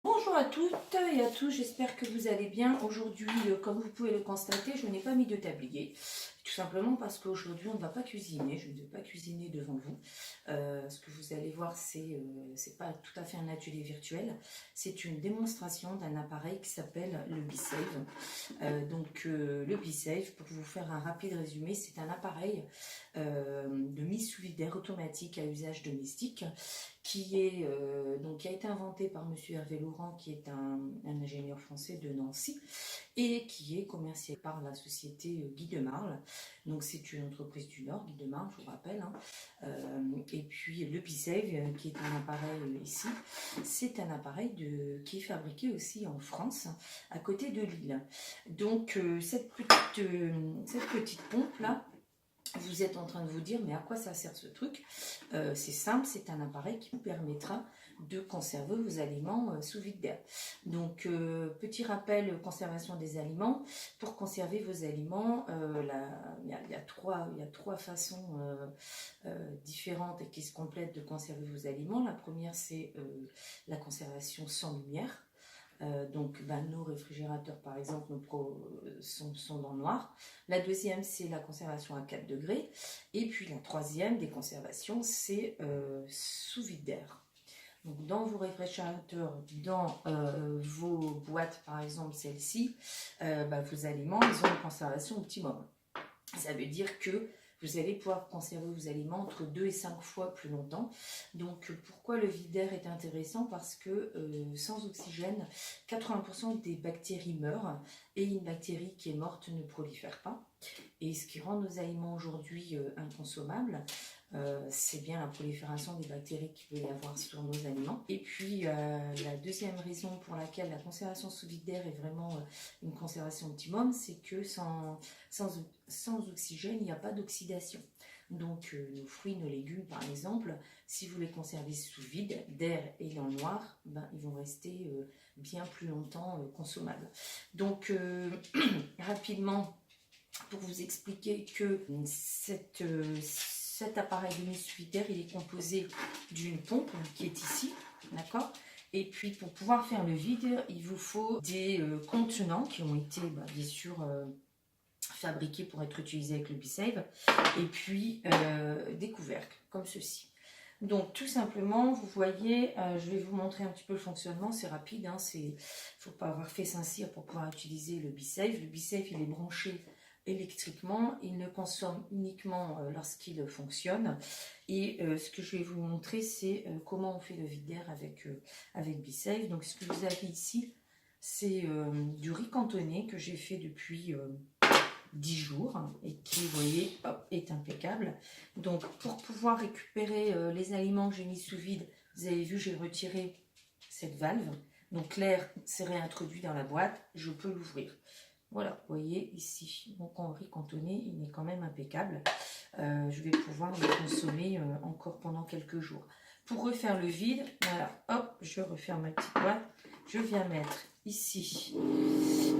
Bonjour à toutes et à tous, j'espère que vous allez bien. Aujourd'hui, comme vous pouvez le constater, je n'ai pas mis de tablier. Tout simplement parce qu'aujourd'hui, on ne va pas cuisiner. Je ne vais pas cuisiner devant vous. Ce que vous allez voir, c'est pas tout à fait un atelier virtuel. C'est une démonstration d'un appareil qui s'appelle le BeSave. Le BeSave, pour vous faire un rapide résumé, c'est un appareil de mise sous vide d'air automatique à usage domestique qui a été inventé par Monsieur Hervé Laurent, qui est un ingénieur français de Nancy, et qui est commercialisé par la société Guy de Marle. Donc c'est une entreprise du Nord, Guy de Marle, je vous rappelle. Et puis le BeSave, qui est un appareil ici, c'est un appareil qui est fabriqué aussi en France, à côté de Lille. Donc cette petite pompe là, vous êtes en train de vous dire, mais à quoi ça sert ce truc? C'est simple, c'est un appareil qui vous permettra de conserver vos aliments sous vide d'air. Donc, petit rappel, conservation des aliments. Pour conserver vos aliments, il y a trois façons différentes et qui se complètent de conserver vos aliments. La première, c'est la conservation sans lumière. Nos réfrigérateurs par exemple sont dans le noir. La deuxième, c'est la conservation à 4 degrés. Et puis la troisième des conservations, c'est sous vide d'air. Donc dans vos réfrigérateurs, dans vos boîtes par exemple celle-ci, vos aliments, ils ont une conservation optimum. Ça veut dire que vous allez pouvoir conserver vos aliments entre 2 et 5 fois plus longtemps. Donc pourquoi le vide d'air est intéressant? Parce que sans oxygène, 80% des bactéries meurent et une bactérie qui est morte ne prolifère pas. Et ce qui rend nos aliments aujourd'hui inconsommables, c'est bien la prolifération des bactéries qu'il peut y avoir sur nos aliments. Et puis la deuxième raison pour laquelle la conservation sous vide d'air est vraiment une conservation optimum, c'est que sans oxygène, il n'y a pas d'oxydation. Donc nos fruits, nos légumes par exemple, si vous les conservez sous vide d'air et dans le noir, ils vont rester bien plus longtemps consommables. Donc rapidement, pour vous expliquer que cet appareil de mise sous vide d'air, il est composé d'une pompe qui est ici, d'accord? Et puis pour pouvoir faire le vide, il vous faut des contenants qui ont été bien sûr fabriqués pour être utilisés avec le BeSave, et puis des couvercles comme ceci. Donc tout simplement, vous voyez, je vais vous montrer un petit peu le fonctionnement, c'est rapide, il ne faut pas avoir fait Saint-Cyr pour pouvoir utiliser le BeSave. Le BeSave, il est branché électriquement, il ne consomme uniquement lorsqu'il fonctionne. Et ce que je vais vous montrer, c'est comment on fait le vide d'air avec BeSave. Donc ce que vous avez ici, c'est du riz cantonné que j'ai fait depuis 10 jours et qui, vous voyez, est impeccable. Donc pour pouvoir récupérer les aliments que j'ai mis sous vide, vous avez vu, j'ai retiré cette valve. Donc l'air s'est réintroduit dans la boîte, je peux l'ouvrir. Voilà, vous voyez ici, mon riz cantonné, il est quand même impeccable. Je vais pouvoir le consommer encore pendant quelques jours. Pour refaire le vide, voilà, hop, je referme ma petite boîte. Je viens mettre ici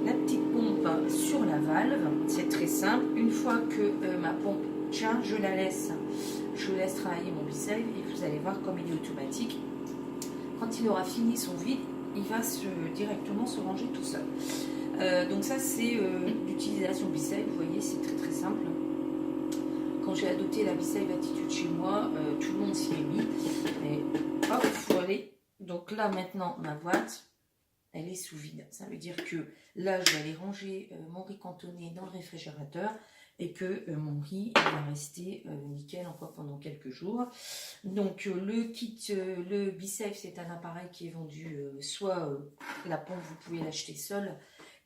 la petite pompe sur la valve. C'est très simple. Une fois que ma pompe tient, je laisse travailler mon BeSave et vous allez voir comme il est automatique. Quand il aura fini son vide, il va directement se ranger tout seul. Donc ça c'est l'utilisation BeSave, vous voyez, c'est très très simple. Quand j'ai adopté la BeSave attitude chez moi, tout le monde s'y est mis. Et hop, voilà. Donc là maintenant ma boîte, elle est sous vide. Ça veut dire que là je vais aller ranger mon riz cantonné dans le réfrigérateur et que mon riz il va rester nickel encore pendant quelques jours. Donc le kit, le BeSave, c'est un appareil qui est vendu soit la pompe, vous pouvez l'acheter seule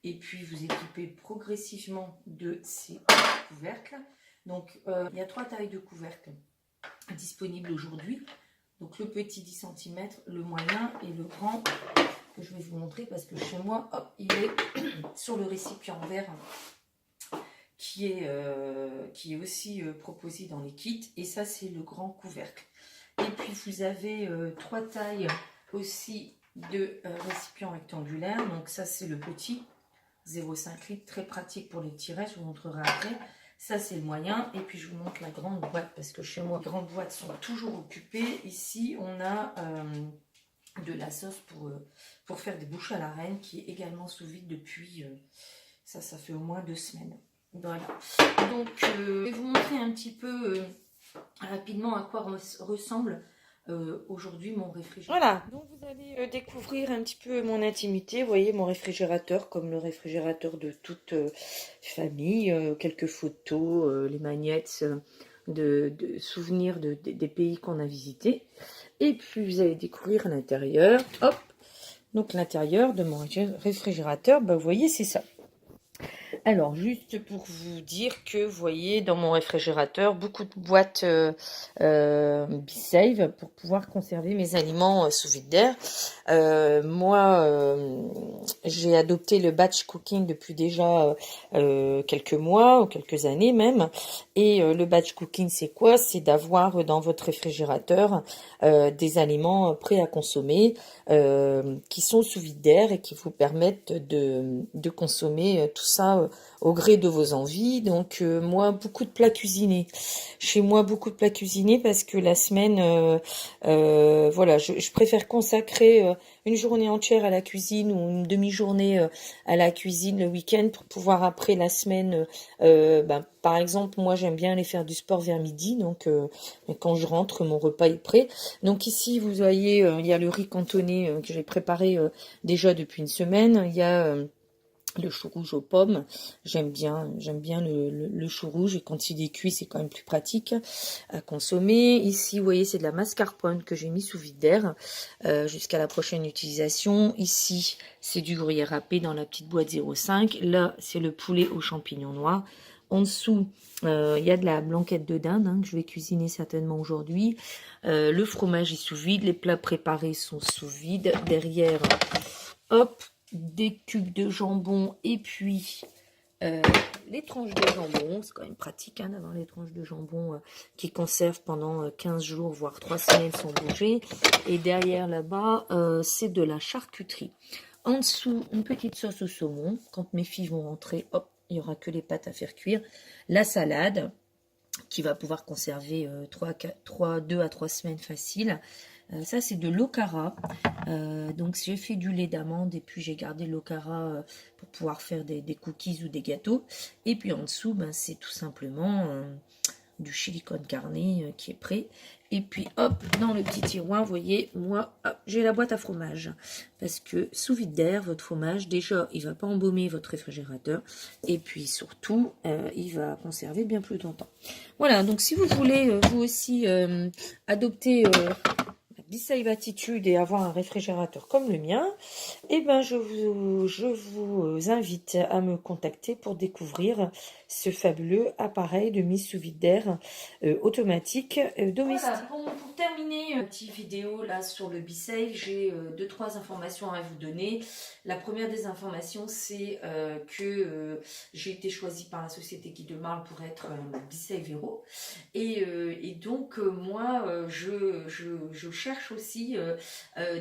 et puis vous équipez progressivement de ces couvercles. Donc il y a 3 tailles de couvercles disponibles aujourd'hui. Donc le petit 10 cm, le moyen et le grand que je vais vous montrer parce que chez moi, hop, il est sur le récipient vert qui est aussi proposé dans les kits. Et ça, c'est le grand couvercle. Et puis, vous avez 3 tailles aussi de récipients rectangulaires. Donc ça, c'est le petit, 0,5 litres, très pratique pour les tirets. Je vous montrerai après. Ça, c'est le moyen. Et puis, je vous montre la grande boîte parce que chez moi, les grandes boîtes sont toujours occupées. Ici, on a de la sauce pour faire des bouchées à la reine, qui est également sous vide depuis, ça fait au moins 2 semaines. Voilà. Donc, je vais vous montrer un petit peu rapidement à quoi ressemble aujourd'hui mon réfrigérateur. Voilà, donc vous allez découvrir un petit peu mon intimité. Vous voyez mon réfrigérateur comme le réfrigérateur de toute famille. Quelques photos, les magnettes de souvenirs des pays qu'on a visités. Et puis vous allez découvrir l'intérieur. Hop, donc l'intérieur de mon réfrigérateur, ben, vous voyez, c'est ça. Alors, juste pour vous dire que, vous voyez, dans mon réfrigérateur, beaucoup de boîtes B-Save pour pouvoir conserver mes aliments sous vide d'air. Moi, j'ai adopté le batch cooking depuis déjà quelques mois ou quelques années même. Et le batch cooking, c'est quoi? C'est d'avoir dans votre réfrigérateur des aliments prêts à consommer qui sont sous vide d'air et qui vous permettent de consommer tout ça au gré de vos envies. Donc moi, beaucoup de plats cuisinés. Chez moi, beaucoup de plats cuisinés parce que la semaine, voilà, je préfère consacrer une journée entière à la cuisine ou une demi-journée à la cuisine le week-end pour pouvoir après la semaine, par exemple, moi j'aime bien aller faire du sport vers midi, donc quand je rentre, mon repas est prêt. Donc ici, vous voyez, il y a le riz cantonné que j'ai préparé déjà depuis une semaine. Il y a le chou rouge aux pommes, j'aime bien le chou rouge et quand il est cuit c'est quand même plus pratique à consommer. Ici vous voyez c'est de la mascarpone que j'ai mis sous vide d'air jusqu'à la prochaine utilisation. Ici c'est du gruyère râpé dans la petite boîte 0,5. Là c'est le poulet aux champignons noirs. En dessous il y a de la blanquette de dinde que je vais cuisiner certainement aujourd'hui. Le fromage est sous vide, les plats préparés sont sous vide. Derrière, hop, des cubes de jambon et puis les tranches de jambon. C'est quand même pratique d'avoir les tranches de jambon qui conservent pendant 15 jours, voire 3 semaines sans bouger. Et derrière là-bas, c'est de la charcuterie. En dessous, une petite sauce au saumon. Quand mes filles vont rentrer, hop, il n'y aura que les pâtes à faire cuire. La salade qui va pouvoir conserver 2 à 3 semaines facile. Ça, c'est de l'okara. Donc, j'ai fait du lait d'amande et puis j'ai gardé l'okara pour pouvoir faire des cookies ou des gâteaux. Et puis en dessous, c'est tout simplement du chili con carne qui est prêt. Et puis hop, dans le petit tiroir, vous voyez, moi, j'ai la boîte à fromage. Parce que sous vide d'air, votre fromage, déjà, il va pas embaumer votre réfrigérateur. Et puis surtout, il va conserver bien plus longtemps. Voilà, donc si vous voulez, vous aussi, adopter B-Save Attitude et avoir un réfrigérateur comme le mien, eh ben je vous invite à me contacter pour découvrir ce fabuleux appareil de mise sous vide d'air automatique domestique. Voilà, pour terminer une petite vidéo là sur le B-Save, j'ai 2-3 informations à vous donner. La première des informations, c'est que j'ai été choisie par la société Guy de Marle pour être B-Save Hero. Et donc moi je cherche aussi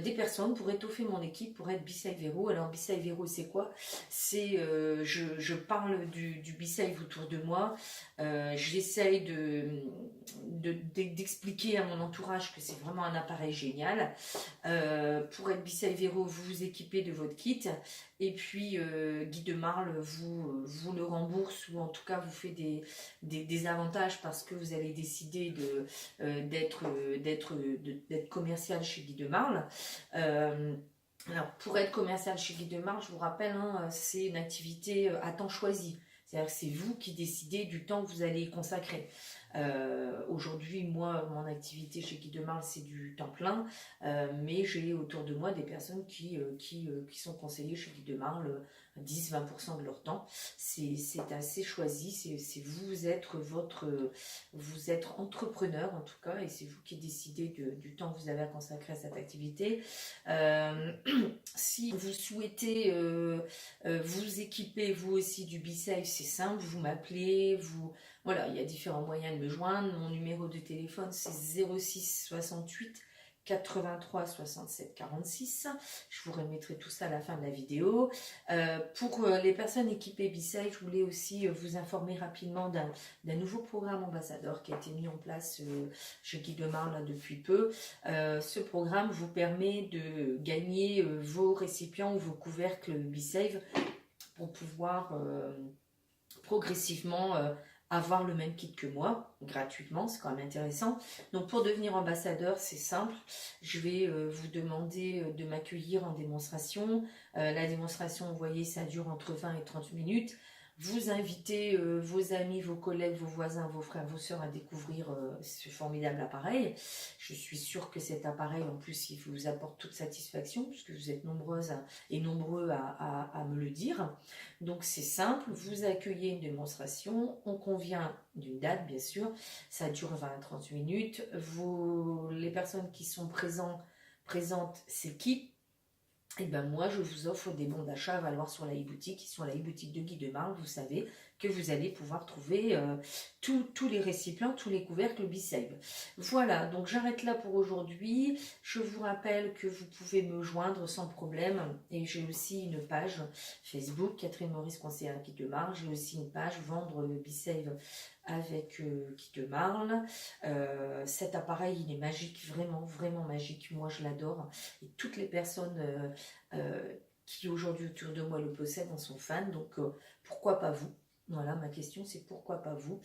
des personnes pour étoffer mon équipe pour être B-Save Hero. Alors B-Save Hero c'est quoi? C'est je parle du B-Save autour de moi, j'essaye d'expliquer à mon entourage que c'est vraiment un appareil génial. Pour être B-Save Hero, vous vous équipez de votre kit et puis Guy de Marle vous le rembourse ou en tout cas vous fait des avantages parce que vous allez décider d'être commercial chez Guy de Marle. Alors, pour être commercial chez Guy de Marle, je vous rappelle, c'est une activité à temps choisi. C'est-à-dire que c'est vous qui décidez du temps que vous allez y consacrer. Aujourd'hui, moi, mon activité chez Guy de Marle, c'est du temps plein, mais j'ai autour de moi des personnes qui sont conseillées chez Guy de Marle 10-20% de leur temps. C'est assez choisi, vous êtes entrepreneur en tout cas, et c'est vous qui décidez du temps que vous avez à consacrer à cette activité. Si vous souhaitez vous équiper vous aussi du B-Save, c'est simple, vous m'appelez, voilà, il y a différents moyens de me joindre. Mon numéro de téléphone c'est 06 68 83 67 46. Je vous remettrai tout ça à la fin de la vidéo. Pour les personnes équipées B-Safe, je voulais aussi vous informer rapidement d'un nouveau programme ambassadeur qui a été mis en place chez Guy de Marle là, depuis peu. Ce programme vous permet de gagner vos récipients ou vos couvercles B-Safe pour pouvoir progressivement avoir le même kit que moi, gratuitement, c'est quand même intéressant. Donc pour devenir ambassadeur, c'est simple, je vais vous demander de m'accueillir en démonstration. La démonstration, vous voyez, ça dure entre 20 et 30 minutes. Vous invitez vos amis, vos collègues, vos voisins, vos frères, vos sœurs à découvrir ce formidable appareil. Je suis sûre que cet appareil, en plus, il vous apporte toute satisfaction, puisque vous êtes nombreuses et nombreux à me le dire. Donc c'est simple, vous accueillez une démonstration, on convient d'une date, bien sûr, ça dure 20 à 30 minutes. Les personnes qui sont présentes, c'est qui? Et ben moi, je vous offre des bons d'achat à valoir sur la e-boutique, qui sont la e-boutique de Guy de Marle. Vous savez que vous allez pouvoir trouver tous les récipients, tous les couvercles B-Safe. Voilà, donc j'arrête là pour aujourd'hui. Je vous rappelle que vous pouvez me joindre sans problème. Et j'ai aussi une page Facebook, Catherine Maurice, conseillère Guy de Marle. J'ai aussi une page Vendre le B-Safe avec Guy de Marle. Cet appareil, il est magique, vraiment, vraiment magique. Moi, je l'adore. Et toutes les personnes qui aujourd'hui autour de moi le possèdent en sont fans. Donc, pourquoi pas vous? Voilà, ma question c'est pourquoi pas vous.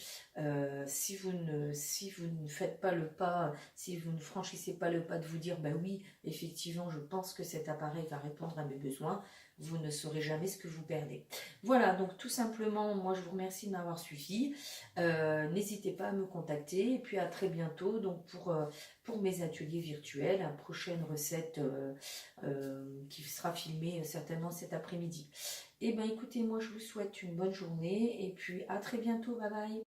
Si vous ne faites pas le pas, si vous ne franchissez pas le pas de vous dire, bah oui, effectivement, je pense que cet appareil va répondre à mes besoins, vous ne saurez jamais ce que vous perdez. Voilà, donc tout simplement, moi je vous remercie de m'avoir suivi. N'hésitez pas à me contacter et puis à très bientôt donc pour mes ateliers virtuels, une prochaine recette qui sera filmée certainement cet après-midi. Et bien écoutez, moi je vous souhaite une bonne journée et puis à très bientôt, bye bye.